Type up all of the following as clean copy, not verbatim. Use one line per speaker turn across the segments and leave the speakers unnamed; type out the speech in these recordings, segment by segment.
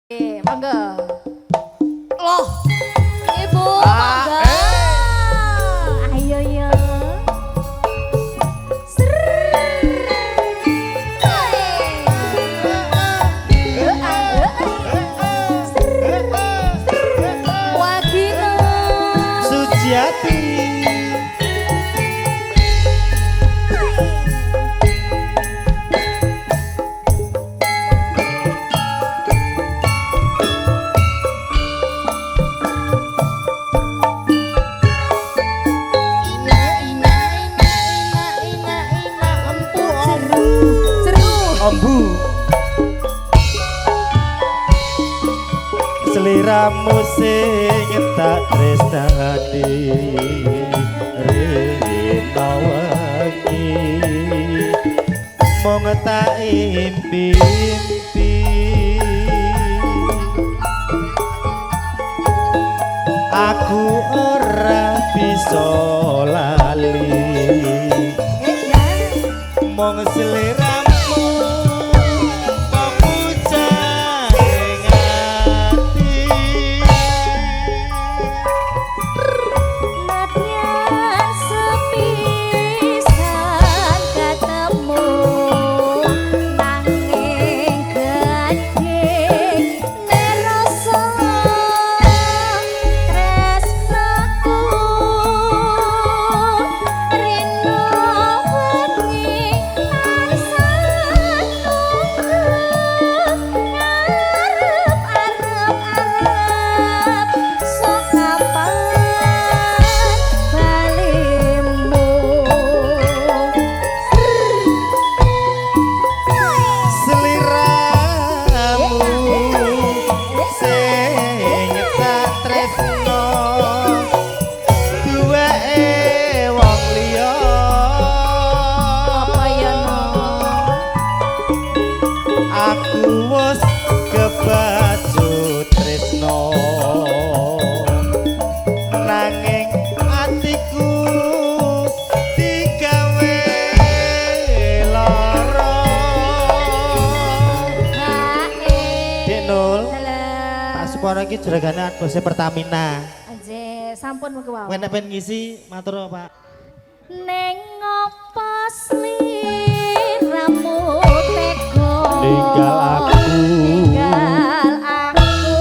Mangga. Loh, Ibu, mangga. Ayo ya.
Sujiati. Ambu seliramu sing tak tresnani rena wengi mong tak impi-impi aku ora bisa lali mong seliramu Sepora iki juragan bose Pertamina.
Aje, sampun mengko wae.
Wen ben ngisi matur Pak.
Neng ngopo sliramu tega
Ninggal aku.
Ninggal aku.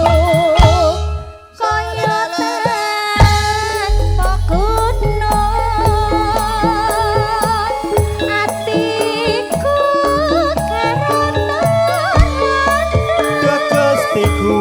Kaya tanpa gunung. Atiku karena
Gustiku.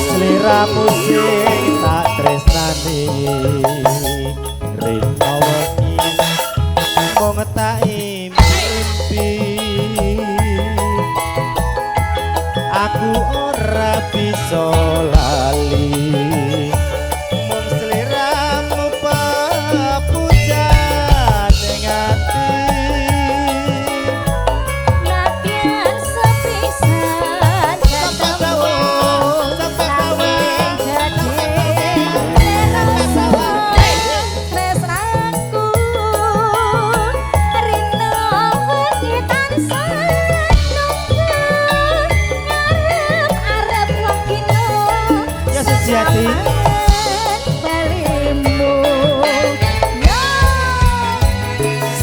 Seliramu sing tak tresnani rena wengi mong tak impi aku ora bisa lali mong seliramu pepujan ning ati Jati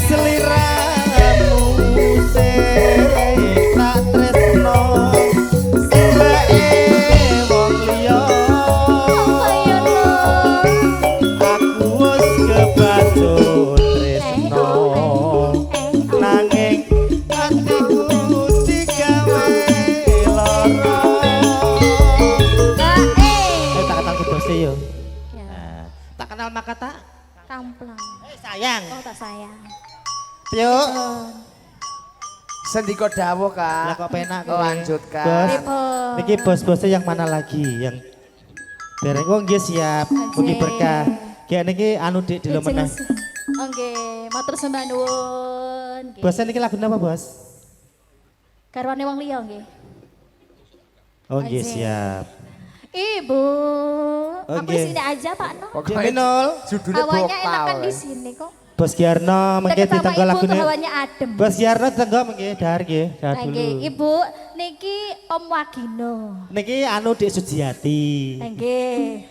seliramu sing tak tresno sireke wong liya aku wis kebacut tresno nanging atiku digawe lara yo.
Ya.
Tak kenal maka tak
Kamplang.
sayang.
Oh tak sayang.
Tio
Sendiko dawuh
Lah
Kak.
kok penak kowe.
Lanjutkan.
Bos.
Bos.
Niki bos-bosnya yang mana lagi yang dereng oh nggih siap. Mugi berkah. Kayak niki anu Dik dilo meneh.
Oke, matur sembah nuwun. Nggih.
Bosnya niki lagu apa bos?
Garwane wong liya nggih.
Oh nggih
Ajeng.
siap.
Ibu,
Oh,
aku
nggih.
di sini aja Pak No.
Dik Minul.
Judulnya
Hawanya
vokal.
enakan di
eh.
sini kok.
Bos Giarno mengke
Deket sama
ditanggo
ibu
lagu
tuh hawanya adem.
Bos Giarno ditanggo mengke dahar nggih, dahar
Nggih,
dulu.
Ibu, niki Om Wagino.
Niki anu Dik Sujiati.
Nggih.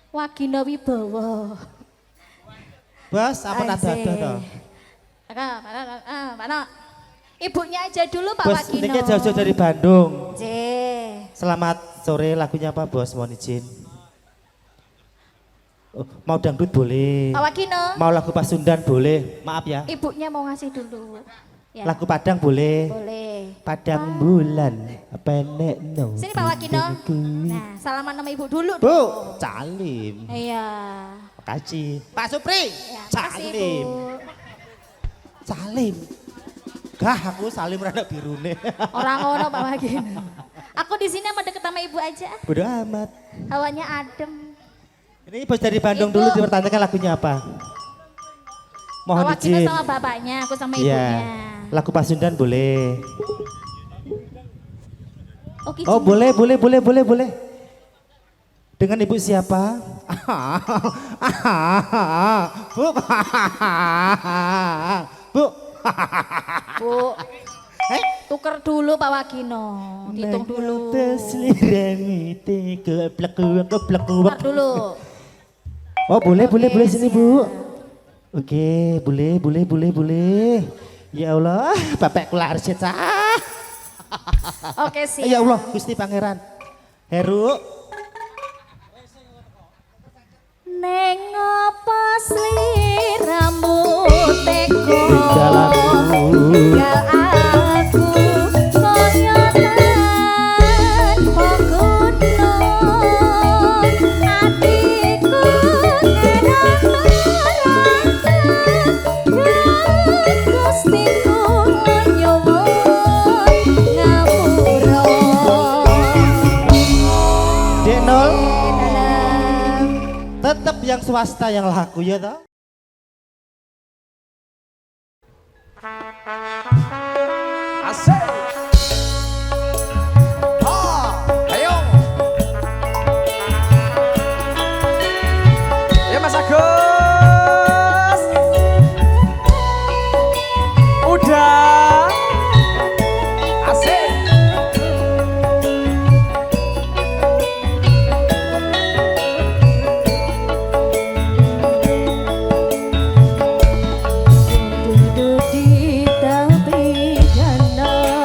Wagino Wibowo.
Bos, apa ada
Asik.
to?
Mana? Ibunya aja dulu Pak
Bos,
Wagino.
niki jauh-jauh dari Bandung.
Jeh.
Selamat sore, lagunya apa bos? Mohon izin. Oh, mau dangdut boleh.
Pak Wagino.
Mau lagu Pasundan boleh. Maaf ya.
Ibunya mau ngasih dulu. Ya.
Lagu Padang boleh.
Boleh.
Padang bulan penek no.
Sini Pak Wagino. Nah, salaman sama ibu dulu.
Bu, Calim.
Iya.
Makasih. Pak Supri.
Ya, makasih,
Calim.
Ibu.
Salim. Gah, aku Salim rada birune.
Orang ngono Pak Wagino. Aku di sini mau deket sama ibu aja.
Bodo amat.
Hawanya adem.
Ini bos dari Bandung
Ibu.
dulu dipertanyakan lagunya apa? Mohon
Pak Wagino
izin.
sama bapaknya, aku sama
Iya.
ibunya.
Lagu Pasundan boleh.
Oke.
Oh boleh. Dengan ibu siapa? Bu. Bu.
Bu. Tuker dulu Pak Wagino. Dihitung dulu. Tuker dulu.
Oh boleh
Oke,
sini
siap.
bu. Oke boleh. Ya Allah, bapak kula harus cecah.
Oke siap.
Ya Allah, Gusti Pangeran. Heru.
Neng apa sliramu teko
Tinggalanku.
tinggal aku koyonan pokono atiku ngerang Gustiku nyuwun ngapura.
Denol,
Dalam
tetap yang swasta yang laku ya toh.
Asik. Ayo. Ya Mas Agus. Udah. Asik.
duduk di tepi danau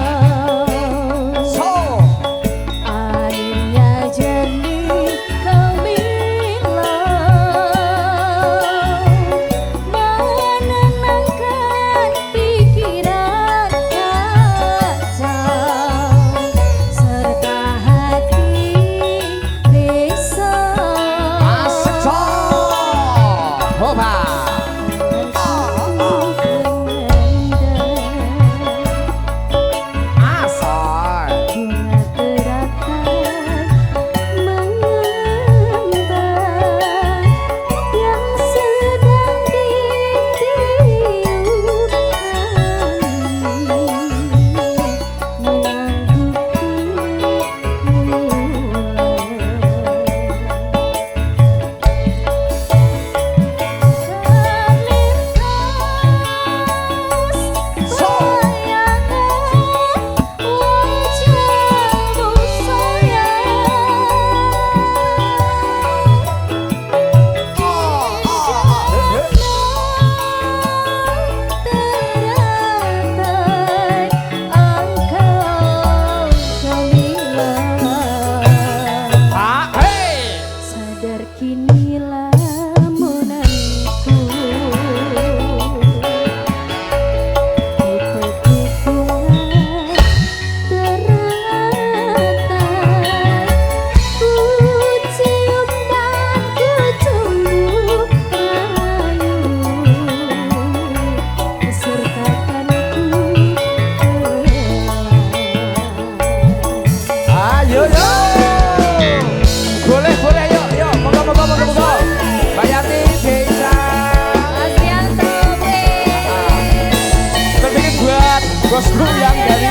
Bosku yang dari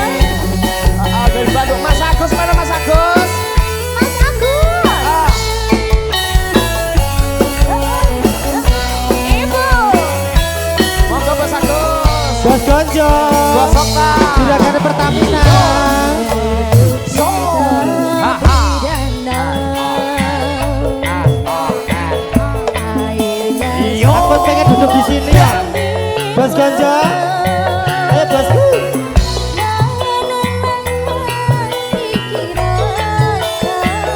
Bandung. Mas Agus, mana Mas Agus?
Mas Agus.
Ah,
Ibu.
monggo Mas Agus.
Bos Gonjo.
Bos Okta.
Juragan Pertamina.
So. Ha ha. Iyo.
Aku pengen duduk di sini ya. Bos Gonjo. Ayo bosku.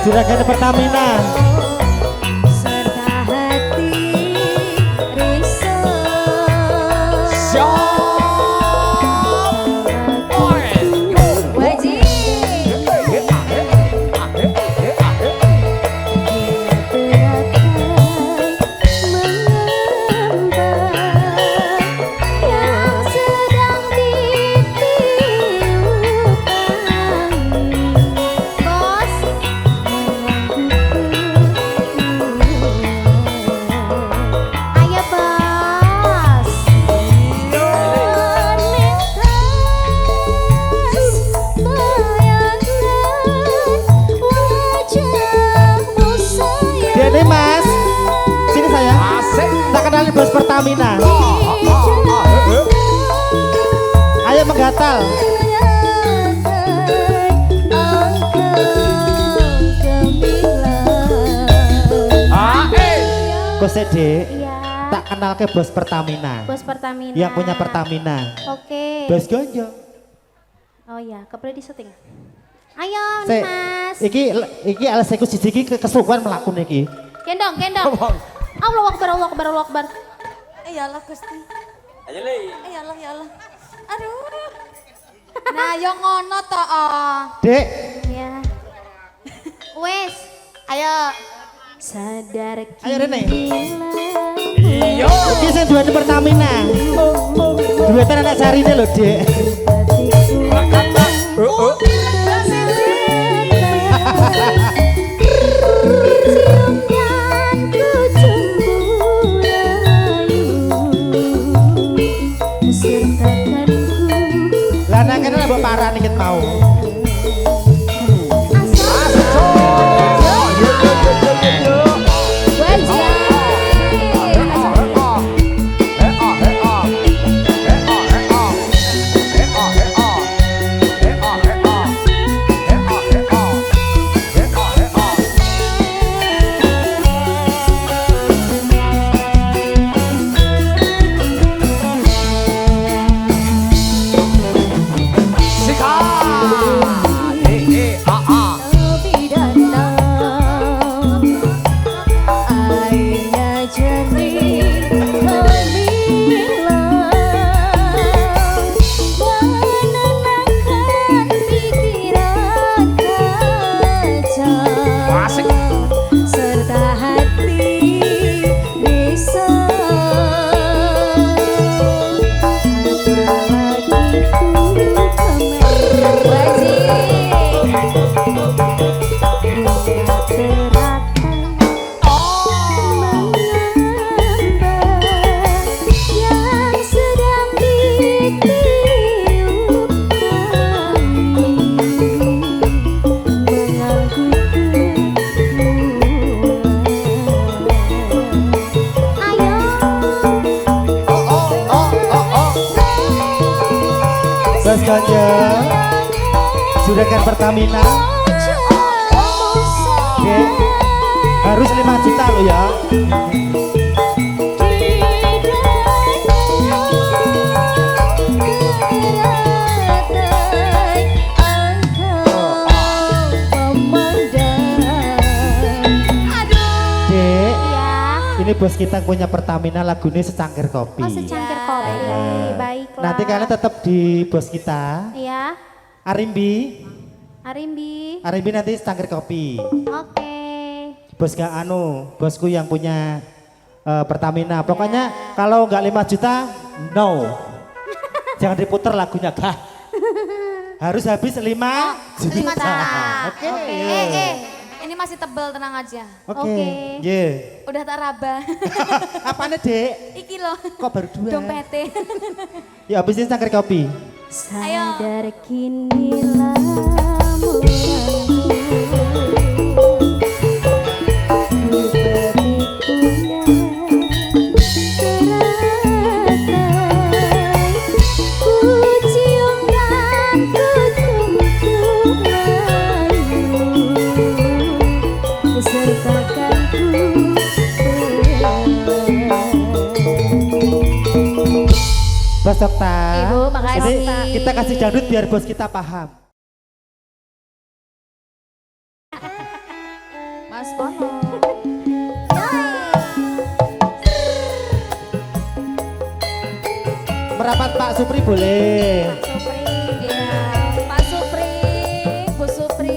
Juragan Pertamina.
Serta hati risau.
Siap. Oi.
Wajib.
Dene Mas. Sini saya.
Asik.
Tak kenalin bos Pertamina. Ayo menggatal. Bos Dek,
Iya.
tak kenal ke bos Pertamina.
Bos Pertamina.
Yang punya Pertamina.
Oke.
Bos Gonjo.
Oh iya, keprek di syuting. Ayo
Se,
nih Mas.
iki alasanku siji iki kesukuan melakukan iki.
Kendong, kendong. Allah Akbar, Allah Akbar, Allah Akbar.
Ya Allah Gusti.
Ayo Le.
Ya Allah, ya Allah. Aduh. Nah, yo ngono to.
Dek,
Ya. Wes,
Ayo.
sadar
ayo Rene.
Iyo.
Iki sing duweni Pertamina. Duetan anak sarine lho, Dek. Lah nek kene mbok parah nih mau. Bos Gonjo, Juragan Pertamina. Oke, harus 5 juta lo ya. Dek, ini bos kita punya Pertamina, lagunya Secangkir Kopi.
Oh secangkir kopi, baiklah.
Nanti kalian tetap di bos kita.
Iya,
Arimbi,
Arimbi.
Arimbi nanti Secangkir Kopi.
Oke.
Bos gak anu, bosku yang punya Pertamina. Pokoknya kalau nggak 5 juta, no. Jangan diputer lagunya, gak. Harus habis 5 juta.
5 juta.
Oke.
Oke. Ini masih tebel, tenang aja.
Oke. Ye.
Udah tak raba.
Apaan Dek?
Iki loh.
Kok baru 2?
Dompete.
Ya habisin Secangkir Kopi.
Sadar kini lamun
Bos Okta.
Ibu, makasih.
Ini kita kasih dangdut biar bos kita paham.
Mas Bono.
Merapat Pak Supri boleh.
Supri, iya. Pak Supri, Bu Supri.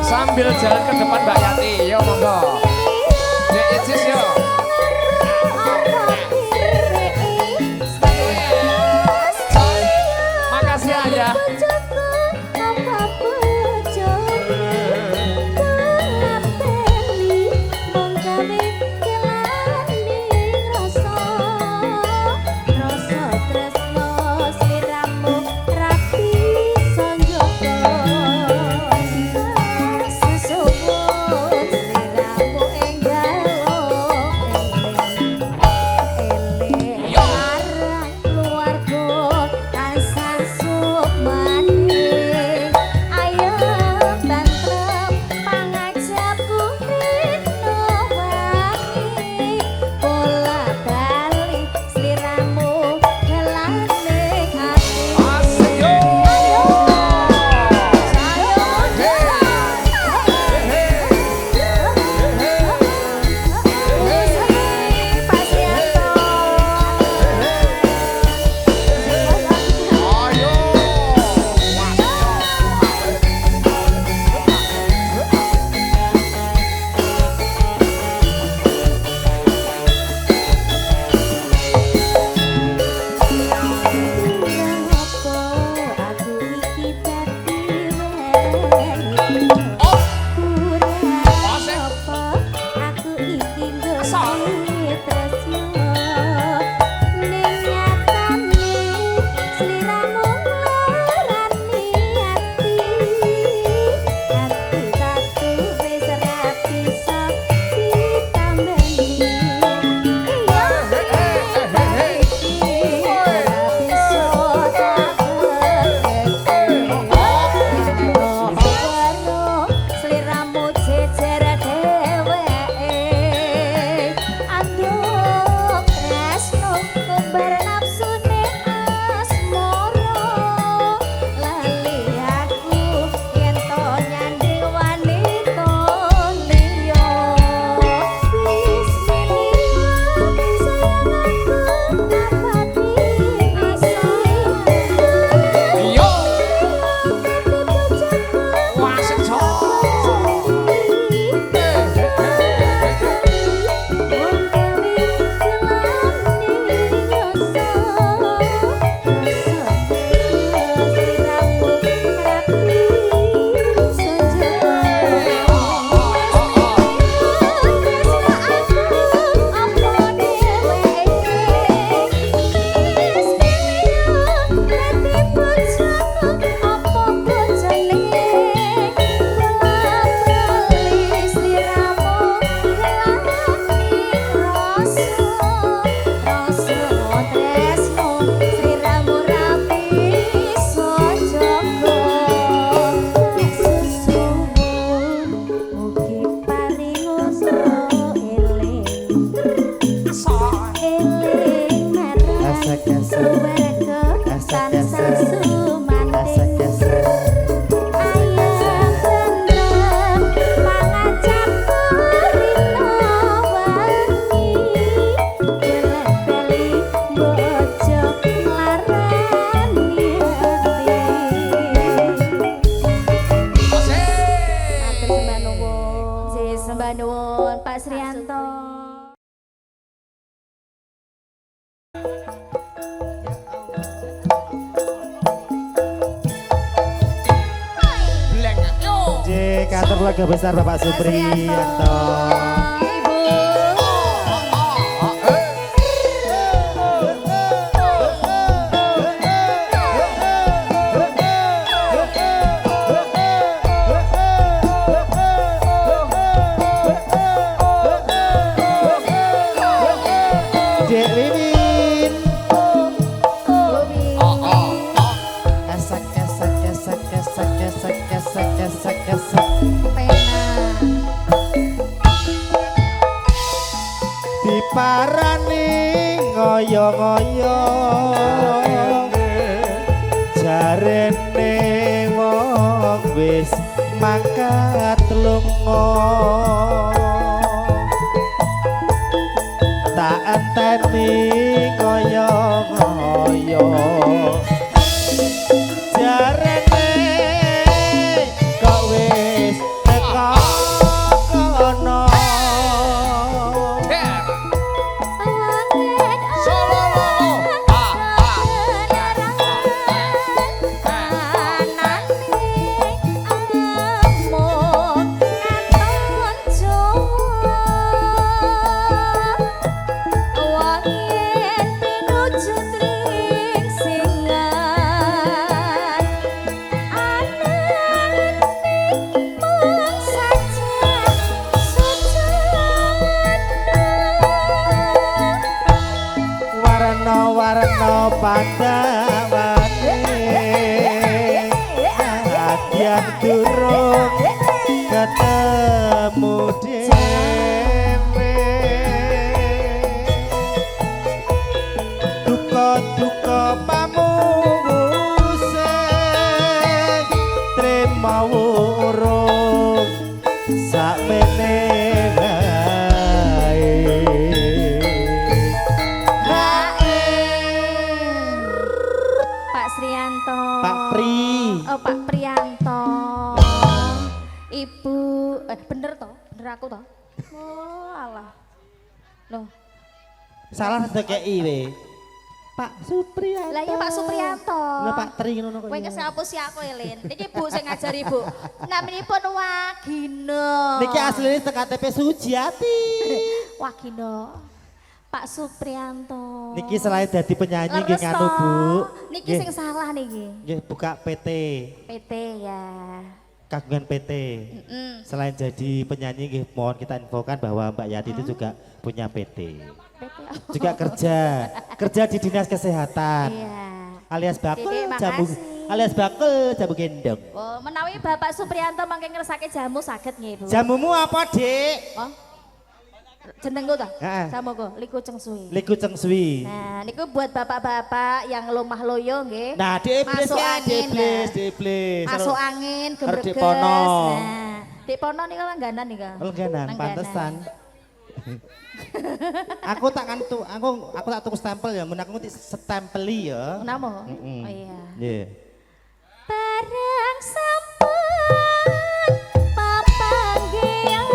Sambil jalan ke depan Mbak Yati, yo monggo. Dek Icis yo. Makasih Ayah.
Susu
Gesek-gesek
Mergo tansah sumanting
Gesek-gesek
ayam rendem mangajak rino wangi beli bojo larani hati
Asik.
Sembah nuwun Pak Srianto.
Bleng. Yo.
J, kantor keluarga besar Bapak Supriyanto.
Ibu.
Dek Wiwin. Gesek gesek gesek gesek gesek gesek gesek gesek. Diparani ngoyo-ngoyo jarene wong wis mangkat lunga tak enteni ngoyo-ngoyo jarene kok wis teko kono
Yeah. Solo lolo.
warna-warna pandawane adyan durung ketemu dhewe duka-duka pamunguse trima urung sakmene wae.
Pak Srianto.
Pak Pri.
Oh, Pak Prianto. Ibu, bener toh? Bener aku toh? Oh, alah. Loh,
Salah sedekei we. Pak Supriyanto.
lah iya Pak Suprianto.
Lah Pak Tri ngono kok.
Kowe kesapus ya aku Elin. Niki Bu sing ngajari Bu. Naminipun Wagino.
Niki asline teng KTP Sujiati.
Wagino. Pak Suprianto.
Niki selain jadi penyanyi nggih
Leres
nganu
toh.
Bu.
Niki sing salah niki.
Nggih buka PT,
PT ya.
kagungan PT. Selain jadi penyanyi nggih mohon kita infokan bahwa Mbak Yati itu juga punya PT.
PT apa?
Juga kerja di Dinas Kesehatan.
Iya.
Alias bakul
Dede,
jamu
makasih.
alias bakul jamu gendong.
Oh, menawi Bapak Suprianto mangke ngersake jamu saged nggih Bu.
Jamumu apa, Dik?
Oh. Jenengku toh?
Heeh.
Jamu kok, liku cengsui.
Liku Cengswi.
Nah, niku buat bapak-bapak yang lumah loyo nggih.
Nah, diblis
Masuk
ya,
angin,
diblis,
nah.
diblis.
Masuk angin,
Harus
gebreges.
dipono.
Nah, Dik Pono nika langganan nika.
Langganan, pantesan. Aku tak tuku stempel ya, mun aku ngerti stempeli ya.
Namo?
Mm-mm.
Oh iya.
Nggih.
Barang sampun papanggilan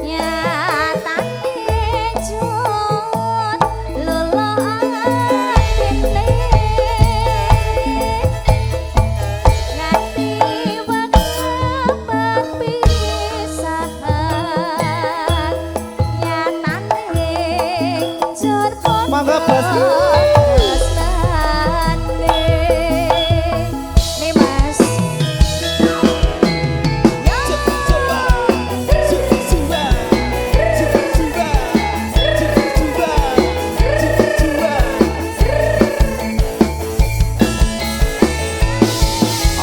nyatane jut loloane nganti wektu perpisahan nyatane jur
Monggo, Bos.
Nih Mas.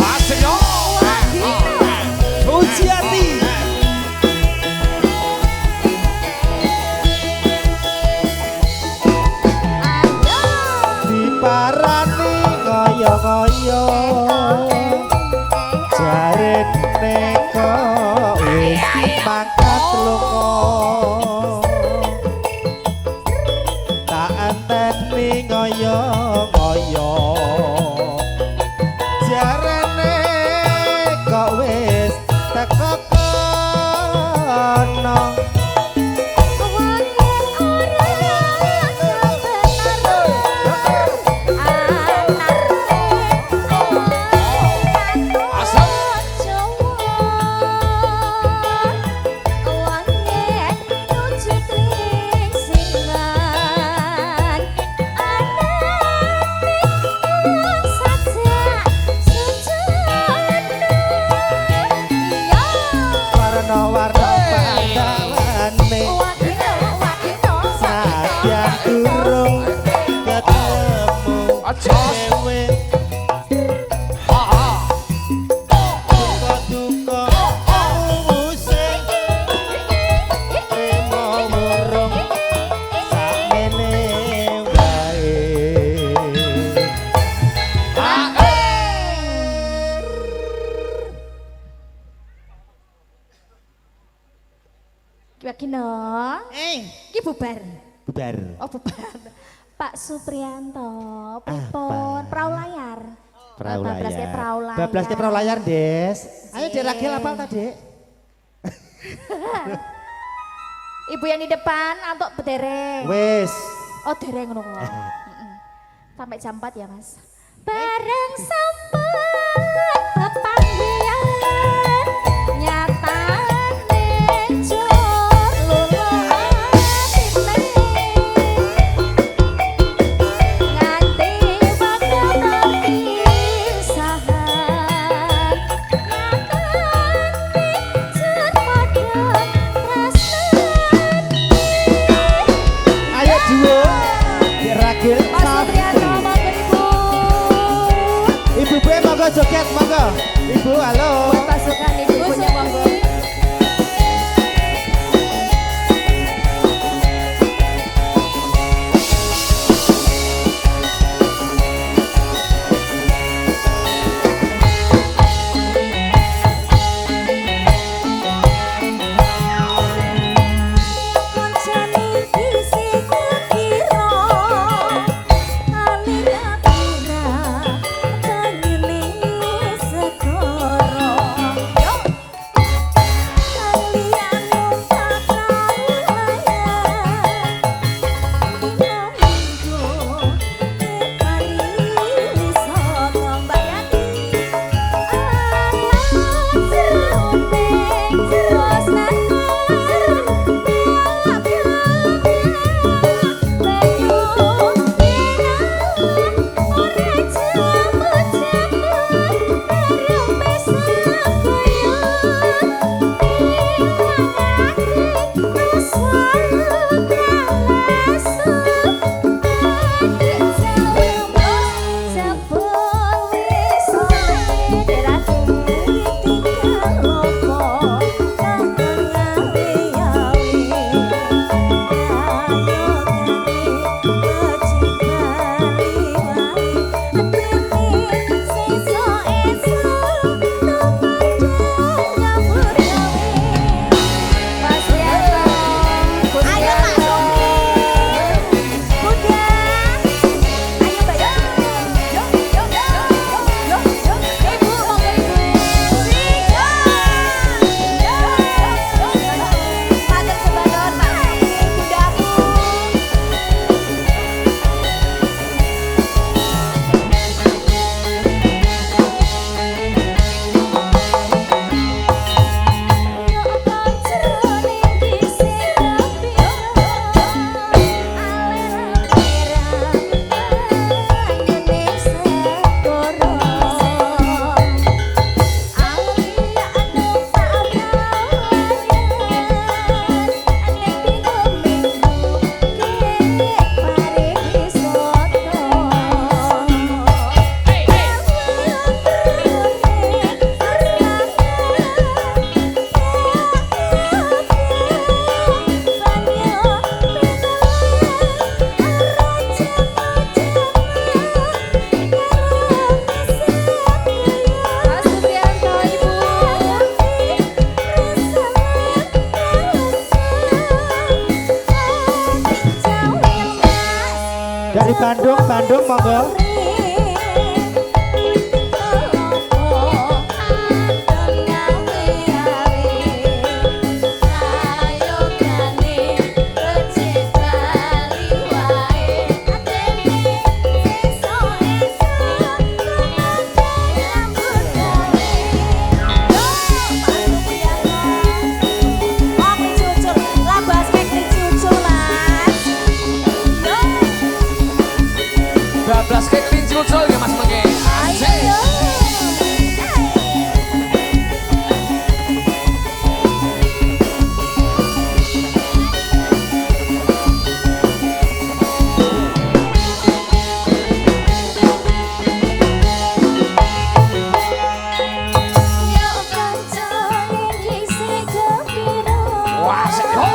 Asik yo.
Sujiati.
Ayo
ngoyo jarene kok wis mangkat lunga tak anteni ngoyo ngoyo jarene kok wis teko kono warna-warna pandawane sadyan durung ketemu dhewe duka-duka using trimo murung sakmene wae
Kino, iki bubar.
bubar
Oh bubar. Pak Supriyanto, pripun perahu layar.
perahu
Babraske
layar
perahu layar.
babraske perahu layar Des ayo Dek Ragil apa tadi
Ibu yang di depan antuk bedereng.
wis
Oh dereng ngono kok. Sampai jam 4 ya Mas. Bareng sampai pepanggian nyatane jor lulu atine nganti bakal pisahan nyatane jor padha tresnani.
ayo duo Dek Ragil
Pak Supriyanto monggo Ibu.
Ibu gue monggo joget monggo Ibu halo
Pasukan ibu-ibunya monggo.
Koncane isi kira alira pira banyune segara yo
Dari Bandung, Bandung monggo.
Bablas kelinci ucul ya Mas Mengke. Asik. Wah, asik yo.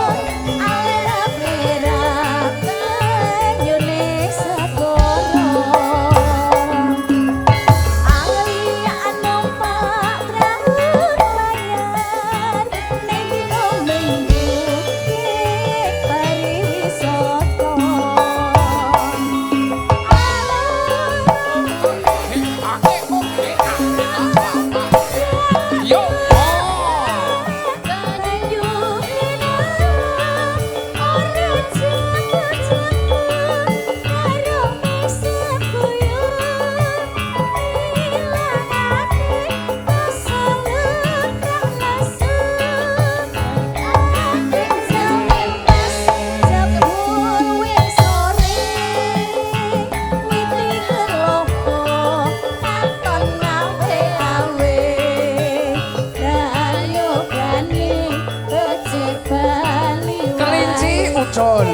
Yo. Kelinci ucul.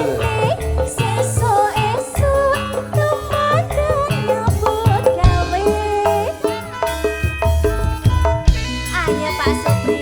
Ayo Pak Supri.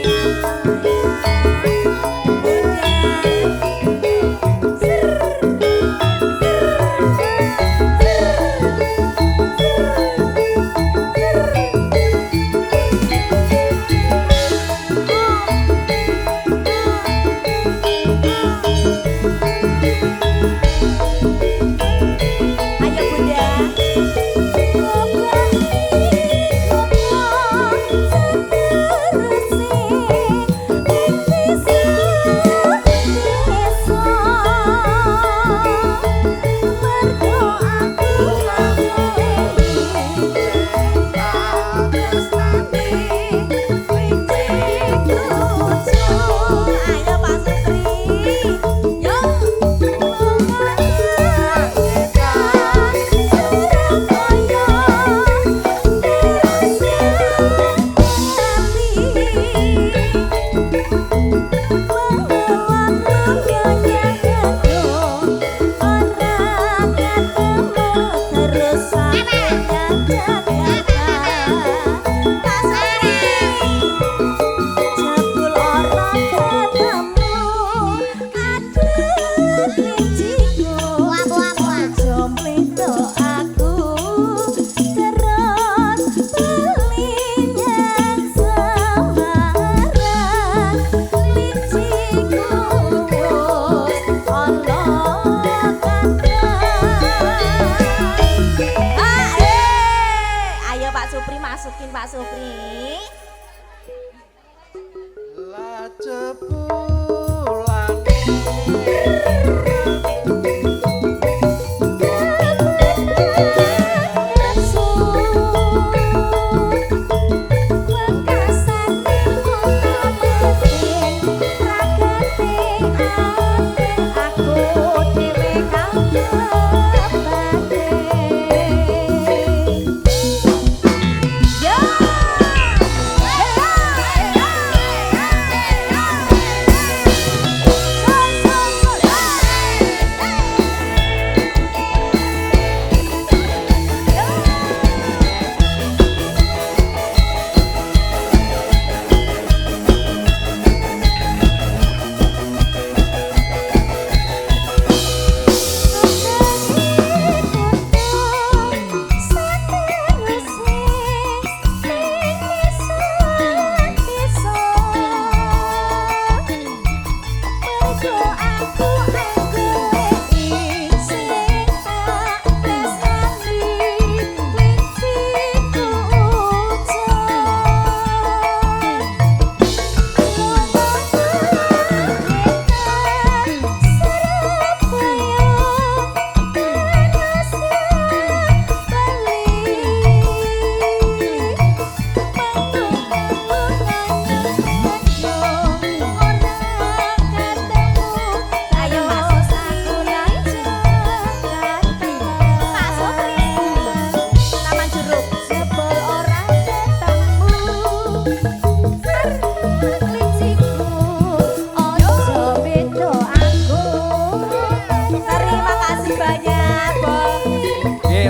Ayo Pak Supri masukin Pak Supri.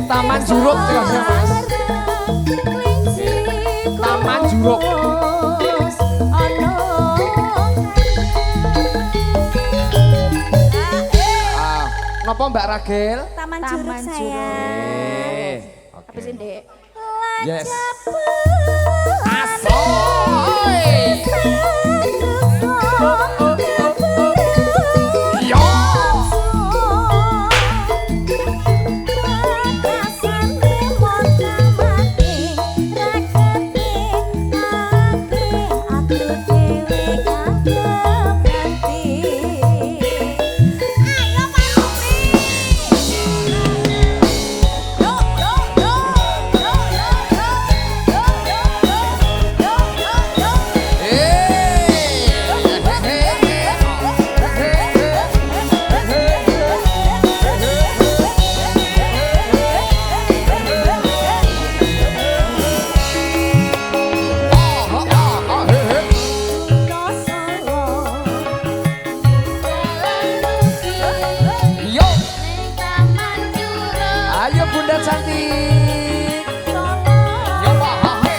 Taman Juruk ya Mas. Taman Juruk. Napa Mbak Ragil?
Taman Juruk sayang.
Apa sih, Dek?
Yes. Asoy. Yo. Ayo Bunda cantik. Yo pahahe.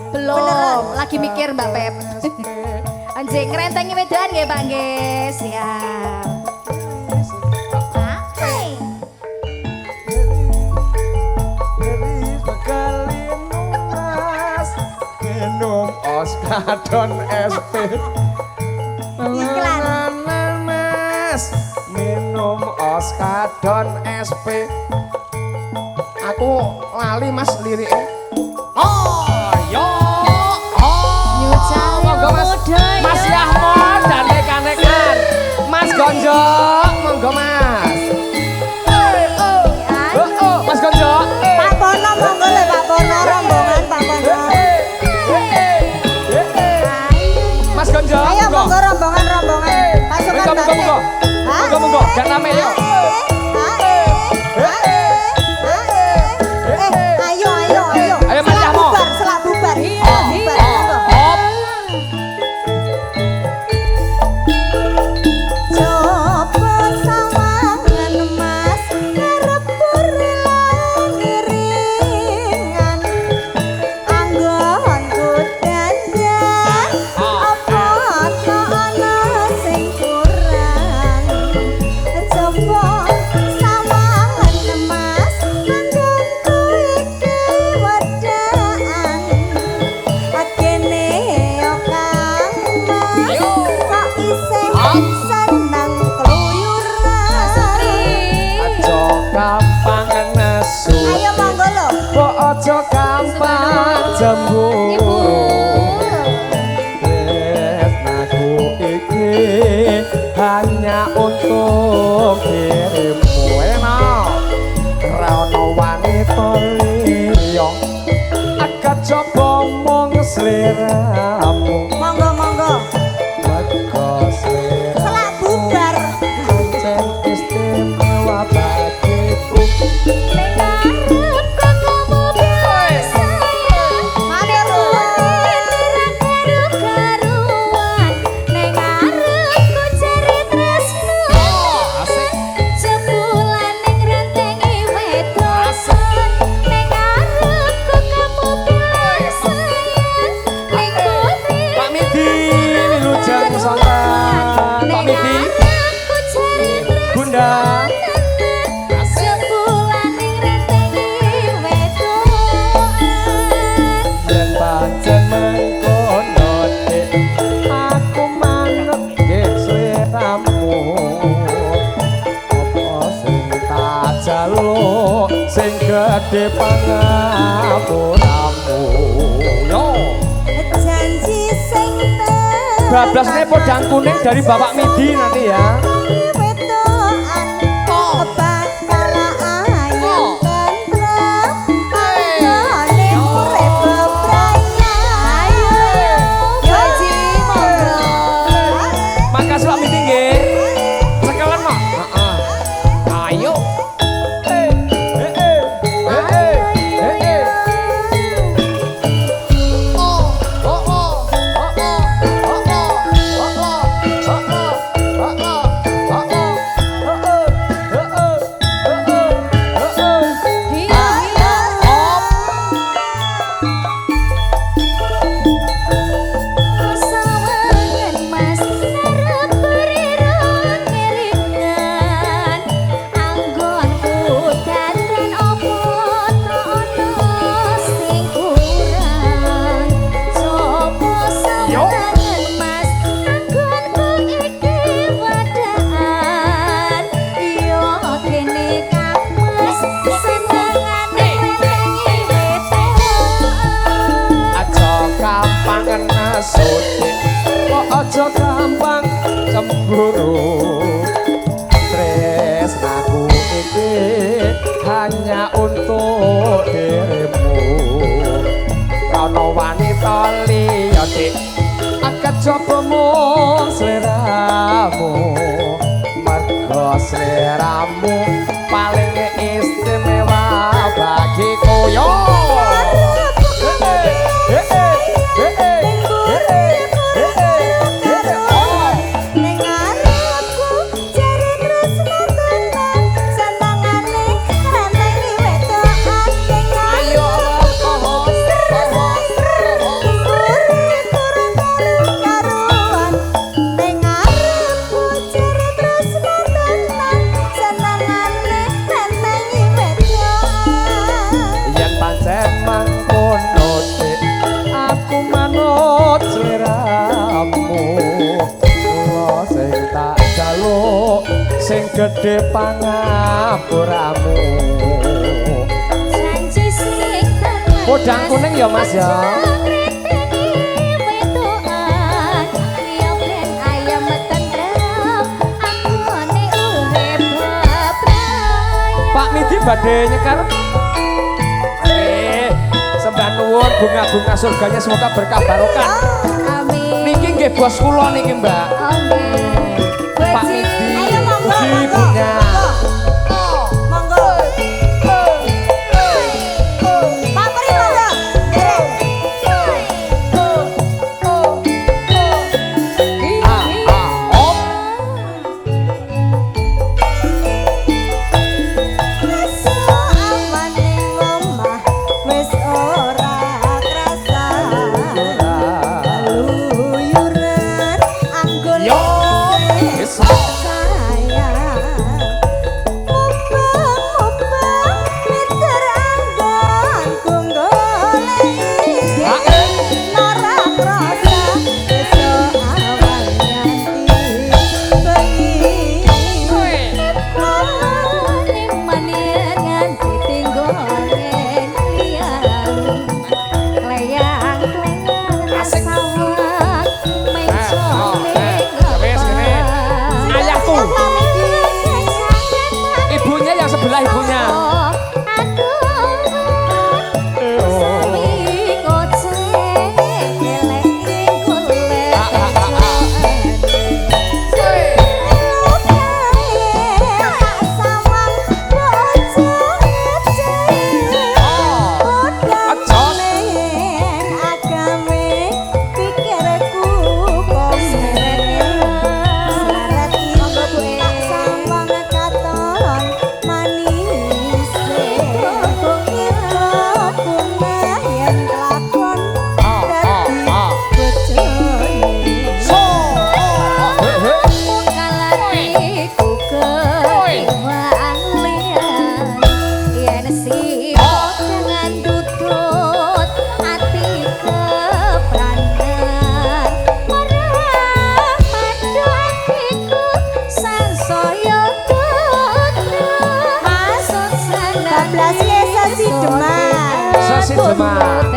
Belum, lagi mikir Mbak Pep. Anjing ngerentengi medan nggih Pak nggih. Siap. Hai.
Minum Oskadon SP.
Iklan.
Mas, minum Oskadon SP. Aku lali Mas liriknya. Oh, yo. Oh, monggo Mas. Mas Yahmon dan rekan-rekan. gak rame yo.
Ayo, ayo, ayo.
Ayo, Mas Yahmo.
Selak bubar. Coba sawangan mas ngarepur langiringan anggonku dandan apa ana sing kurang coba sawangan mas anggonku iki wedaan akene yo kang mas kok isih seneng keluyuran
Aja gampang nesu.
ayo monggo lho
Kok aja gampang cemburu. Tresnaku iki hanya untuk dirimu. Enak. Ora ono wanita liya. Agak coba mong sliramu.
monggo monggo
Mergo sliramu
selak bubar
pancen istimewa bagiku. Asik. Pak Midi, wilujeng sonten. Pak Midi, Bunda. Yen pancen mengkono dik, aku manut nggih sliramu. Apa sing tak jaluk sing gedhe pangapuramu. Yo.
janji sing
Bablasne podang kuning dari Bapak Midi nanti ya. Makasih Pak Midi nggih. Sekalian Mak. Heeh. Ayo. Aja gampang cemburu. Tresnaku iki hanya untuk dirimu. Ana wanita liya dik, akeh coba mung sliramu. Mergo sliramu paling istimewa bagiku yo. Sing gedhe pangapuramu. Podang kuning ya Mas ya. Pak Midi badhe nyekar. Sembah nuwun bunga-bunga surganya semoga berkah barokah. Amin. Niki nggih bos kula niki, Mbak. Pak Midi. Ugi Ibunya yang sebelah ibunya. Sasi Demak.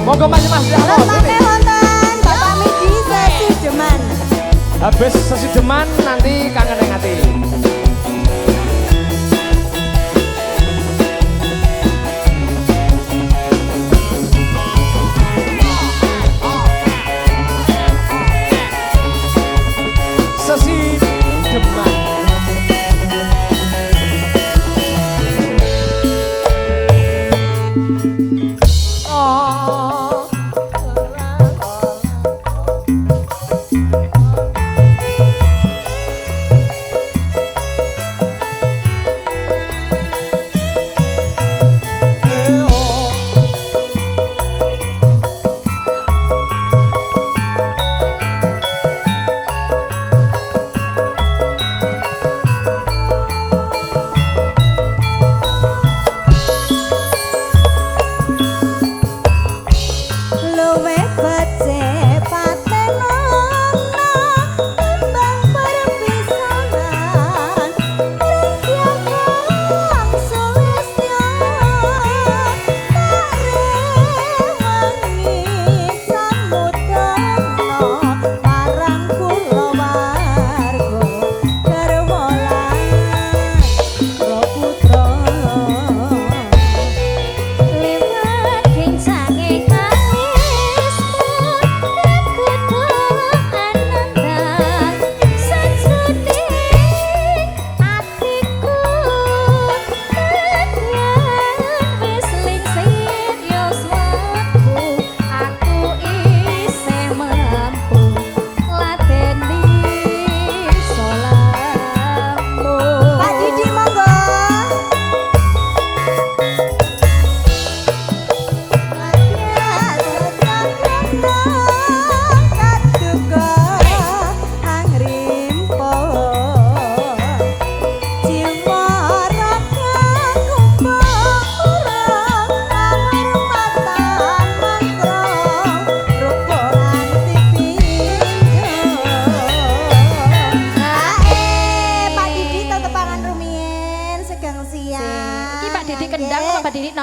Monggo Mas Yahmo.
Bapak Midi Sesi Deman.
Habis Sesi Deman nanti kangen yang hati. Sesi Deman.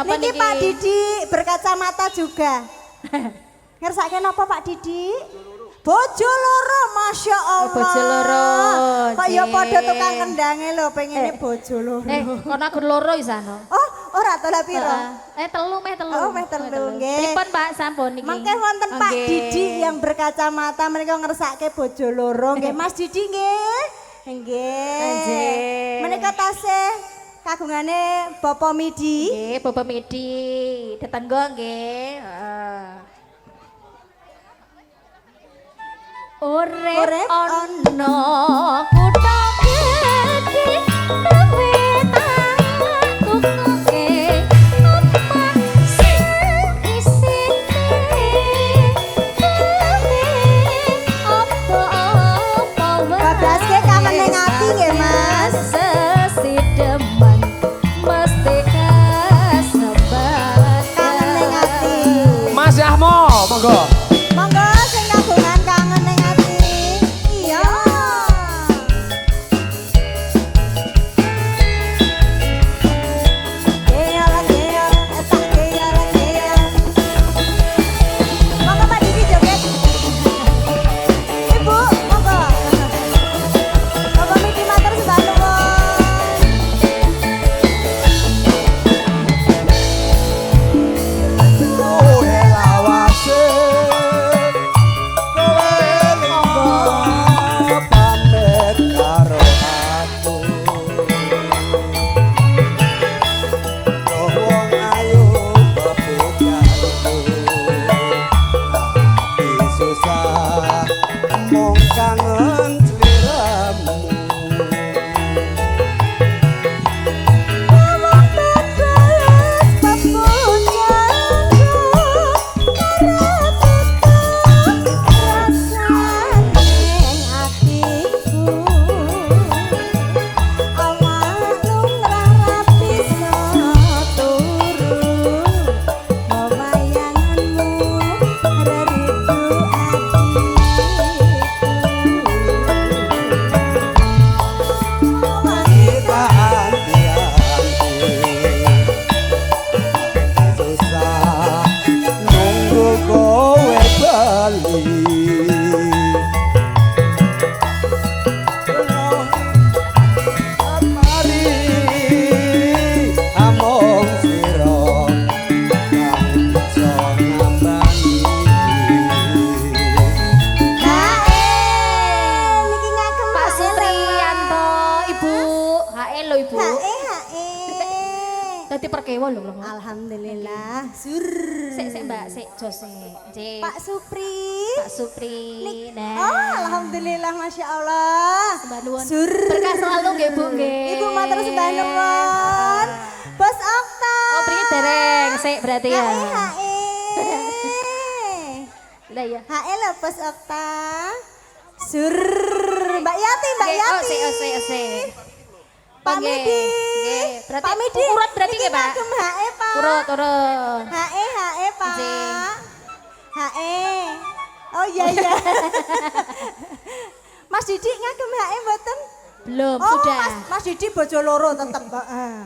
Napa
Niki
niki?
Pak Didi berkacamata juga. Ngersake napa Pak Didi? Bojo loro, Masya Allah.
Bojo loro,
Kok ya
Cik.
padha tukang kendange lho, pengene bojo loro.
Kono aku loro isano.
Oh, ora to lah piro?
Telu meh telu.
Oh, meh telu, nggih.
Pripun Pak sampun niki?
Mangke wonten Pak
Nggih.
Didi yang berkacamata menika ngersake bojo loro nggih Mas Didi nggih. Nggih.
Nggih.
Menika tasih kagungane Bapak Midi.
Nggih, Bapak Medi, tetangga nggih. Heeh. Urip
Urip
ana kutha gedhe duwe tukuke omah sing isine apa-apa wae.
Babraske kangen ning ati nggih Mas.
Sesideman mesti kasebat.
Kangen ning ati.
Mas Yahmo, monggo.
Monggo sing kagungan kangen ning ati. Iya. Geol geol etak geol geol. Monggo Pak Didi joget. Ibu, monggo. Bapak Midi matur sembah nuwun.
Kowe lawase kowe lunga pamit karo aku Roh wong ayu bebujanku Ati susah mung kangen sliramu susah nunggu kowe bali mari among sira kang bisa ngambani
Pak Supriyanto, Ibu. Hae lho Ibu. Dadi perkewo lho lho.
Alhamdulillah. Sur.
Sik Mbak, sik jos sik. Nggih.
Pak Supri.
Pak Supri. Nah.
Oh, alhamdulillah, masya Allah.
Sembah nuwun.
Sur.
Berkah selalu nggih Bu nggih.
Ibu matur sembah nuwun. Bos Okta.
Oh, beri dereng sik berarti ya.
Hae.
Lah ya.
Hae lho Bos Okta. Sur. Mbak Yati, Mbak
Nggih,
Yati.
sik.
Pak
Nggih,
Midi.
nggih. Berarti
Pak Midi.
urut berarti
Niki
nggih, Pak?
ngagem hae, Pak.
Urut.
Hae, Pak.
Nggih.
Hae. Oh iya iya. Mas Didi ngagem hae mboten?
Belum,
Oh,
sudah.
Mas Didi bojo loro tetep, heeh.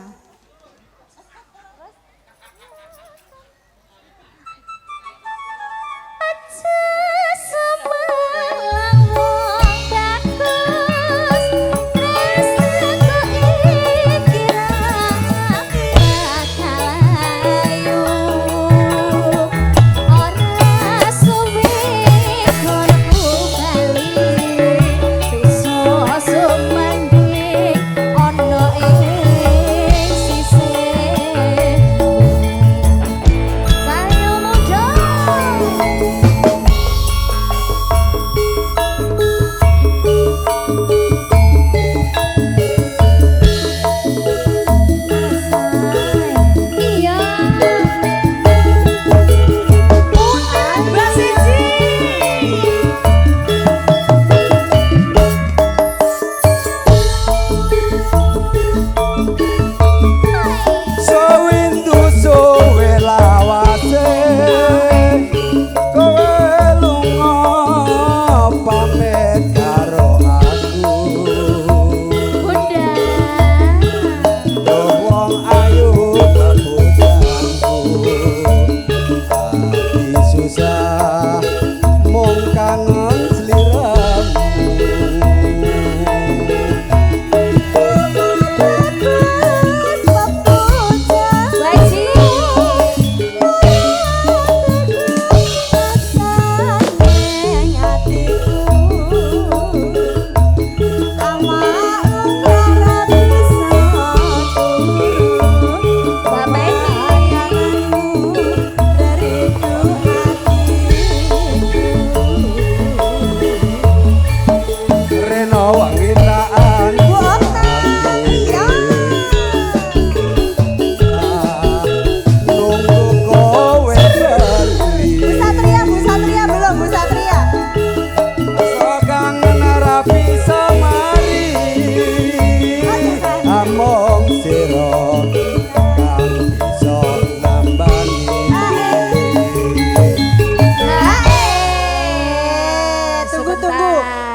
kangen sliramu
Waji.
Reno wangitaan nunggu kowe bali
Bu Satria belum Bu Satria.
so kangen ora bisa mari among sira kang bisa nambani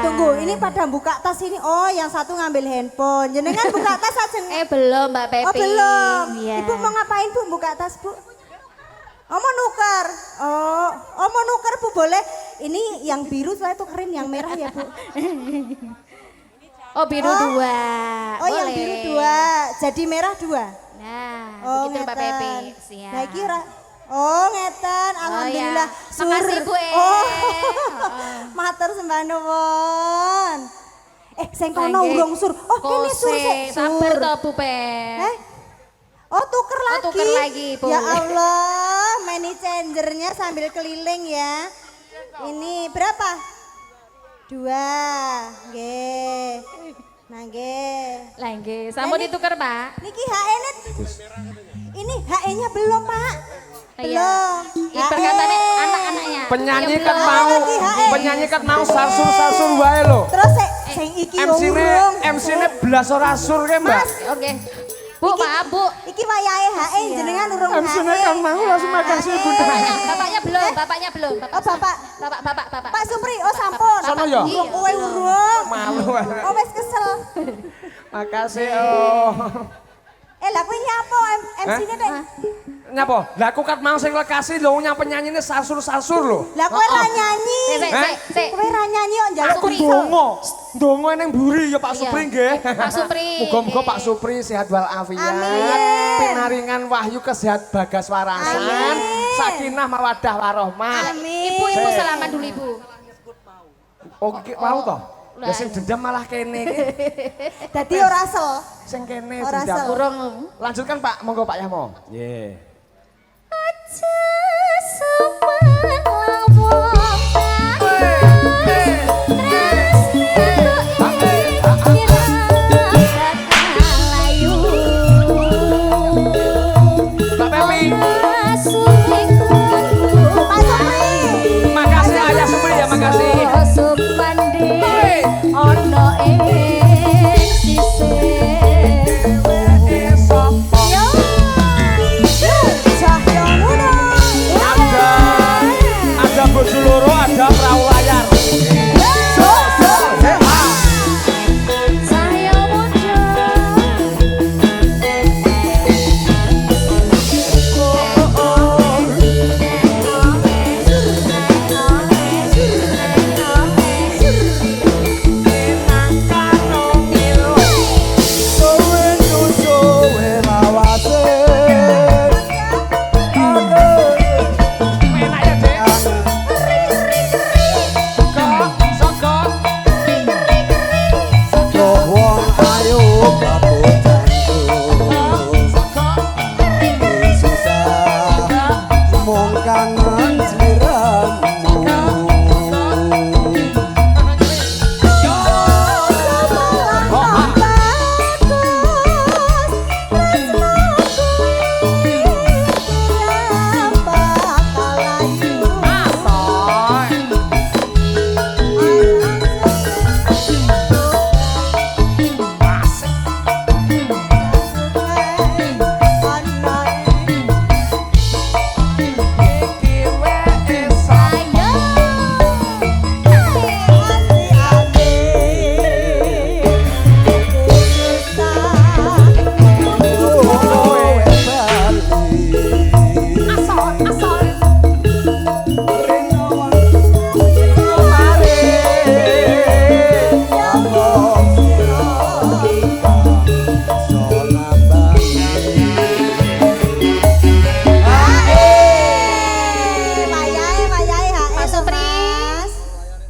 Tunggu. Ini pada buka tas ini. Oh, yang satu ngambil handphone. Jenengan buka tas aja.
Belum Mbak Pepi.
Oh, belum.
Iya.
Ibu mau ngapain, Bu? Buka tas, Bu? Oh, mau nuker. Oh, mau nuker, Bu, boleh. Ini yang biru saya tukerin yang merah ya, Bu.
Oh biru
Oh.
2.
Oh, yang biru 2. Jadi merah 2.
Nah,
Oh,
begitu Mbak
ngeten.
Pepi. Siap.
Nah, iki oh, ngeten. Alhamdulillah.
ya. Makasih, Bu,
Oh.
Heeh.
Matur sembah nuwun. Sing kono
Nggih.
urung sur. Oh, kene sur sik.
Sabar toh Bu Pe.
Oh, tuker
Oh,
lagi.
tuker lagi, Bu.
Ya Allah, money changernya sambil keliling ya. Ini berapa? 2. Nggih. Nah, nggih.
Lah nggih, sampun
Ini-
ditukar, Pak.
Niki HE-nya. Ini HE-nya belum, Pak.
Iya.
Belum.
Ini perkataannya anak-anaknya.
Penyanyi
Iya,
kan
belum.
mau,
Lagi, HE.
penyanyi kan mau sarsur-sarsur wae lho.
Terus sing iki urung.
MC-ne belas ora sur ke, Mbak.
Mas, oke. Bu, maaf, Bu.
Iki wayahe HE jenengan urung HE.
MC-ne kan mau langsung makasih Bunda.
Bapaknya belum, bapaknya belum.
Oh, Bapak.
Bapak.
Pak Supri, oh sampun.
Sono ya?
Iya.
Kowe urung.
Malu.
Oh wis kesel.
Makasih oh.
Lah kowe nyapa MC-ne Dek?
Nyapa? Lah aku kan mau sing lekasi lho nyapa penyanyine sarsur-sarsur lho.
Lah kowe ra nyanyi.
Sik.
Kowe ra nyanyi kok njaluk
Aku
piso.
ndonga ning mburi ya Pak
Iya.
Supri nggih.
Pak Supri.
Muga-muga Pak Supri sehat walafiat.
Amin.
Pinaringan wahyu kesehat bagas warasan.
Amin.
Sakinah mawaddah warahmah.
Amin.
Ibu salaman dulu, Ibu.
Oh, mau toh?
Lah,
Ya sing dendam malah kene iki.
Dadi ora sel.
Sing kene
Ora
dendam.
sel.
Burung.
Lanjutkan Pak, monggo Pak Yahmo. Nggih.
Aja sampean lawong
Mbak Pepi,
Pak Supri.
makasih Ayah Supri ya, makasih.
Ono ing sisih
Yo. Cahya Muda.
Ada bojo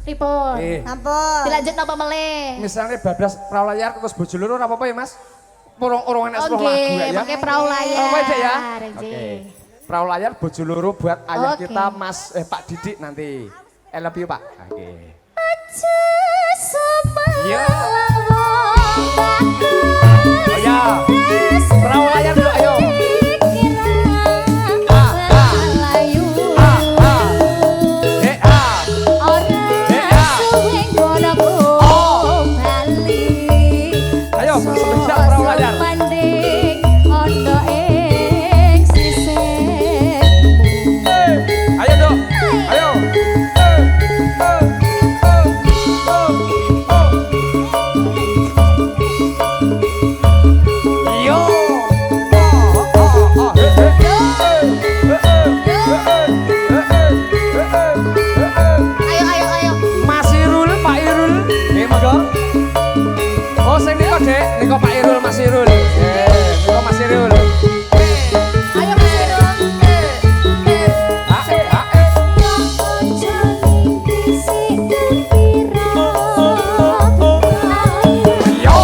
Pripun?
Ampun.
Dilanjut napa meleh?
Misalnya bablas perahu layar terus bojo loro ora apa-apa ya Mas? Orang enak 10 lagu
Oke,
ya.
pakai perahu layar.
Oh, beda ya?
Oke.
Oke. Perahu layar bojo loro buat ayah
Oke.
kita Mas Pak Didik nanti. I love you Pak. Oke.
Aja
Iya.
semalam
Oh ya. Perahu layar dulu ayo.
Layu
Eh ah.
ora suwing bodoku bali.
Ayo spesial perahu layar.
Manding ono ing sisih.
Ayo dok. Ayo. Yo.
Ayo.
Mas Irul, Pak Irul. Monggo. Oh, sing niko, Dek. Niko Pak Irul, Mas Irul. Niko Mas Irul.
Ayo Mas Irul.
Yo.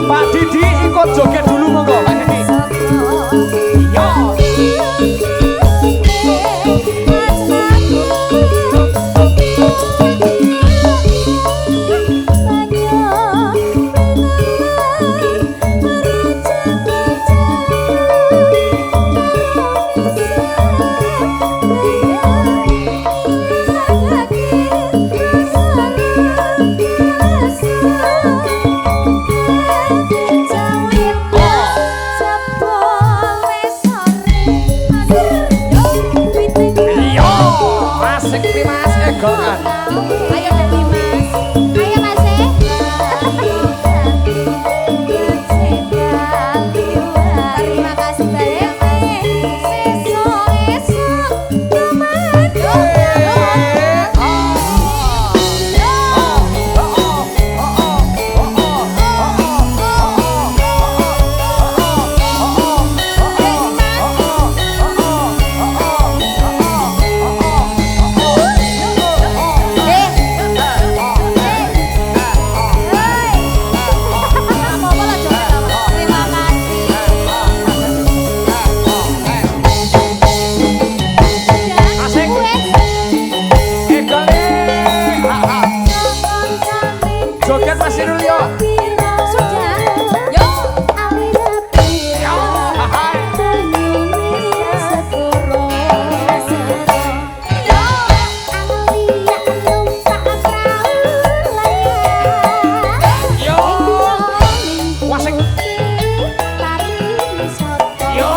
Pak Didi ikut joget dulu monggo, Pak Didi. Yo. Yo. Asik nih Mas, egokan.
Ayo Dadi Mas. Ayo Mas. Terima kasih banyak Mas. Terima kasih.
Asik. Egon nih. Joget Mas Irul yo.
Sudah. Yo.
Yo. Yo. Wasik. Yo.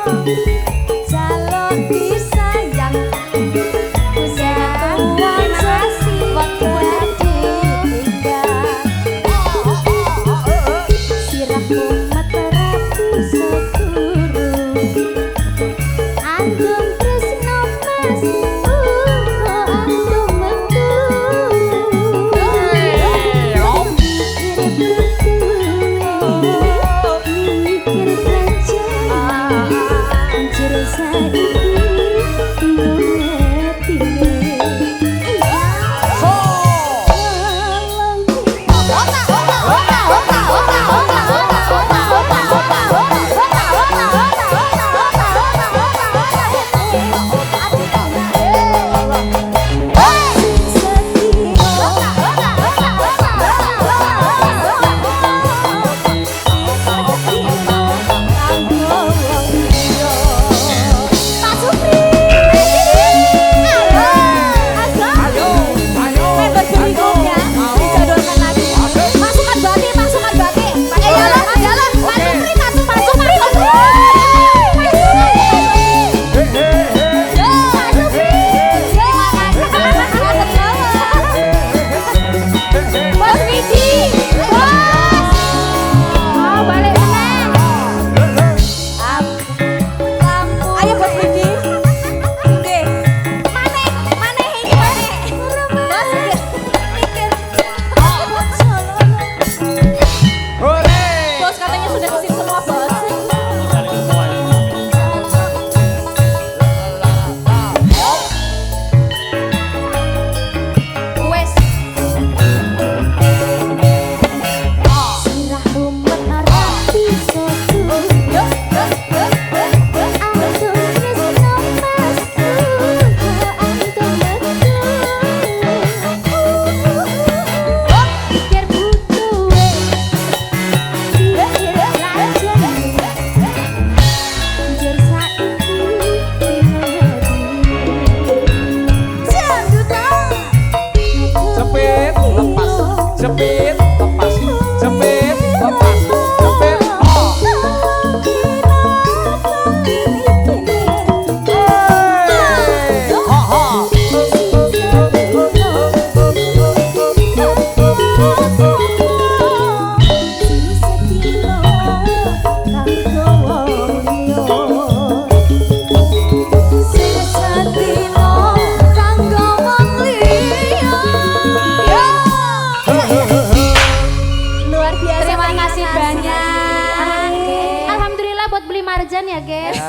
jaluk disayang usia tuan sasi waktu ditinggal sirahmu materapi seturu antum tresno mas antum metu mikir raja anjir saiki
Jepit, lepas, jepit, lepas, jepit,
Terima kasih banyak. Alhamdulillah buat beli marjan ya, guys.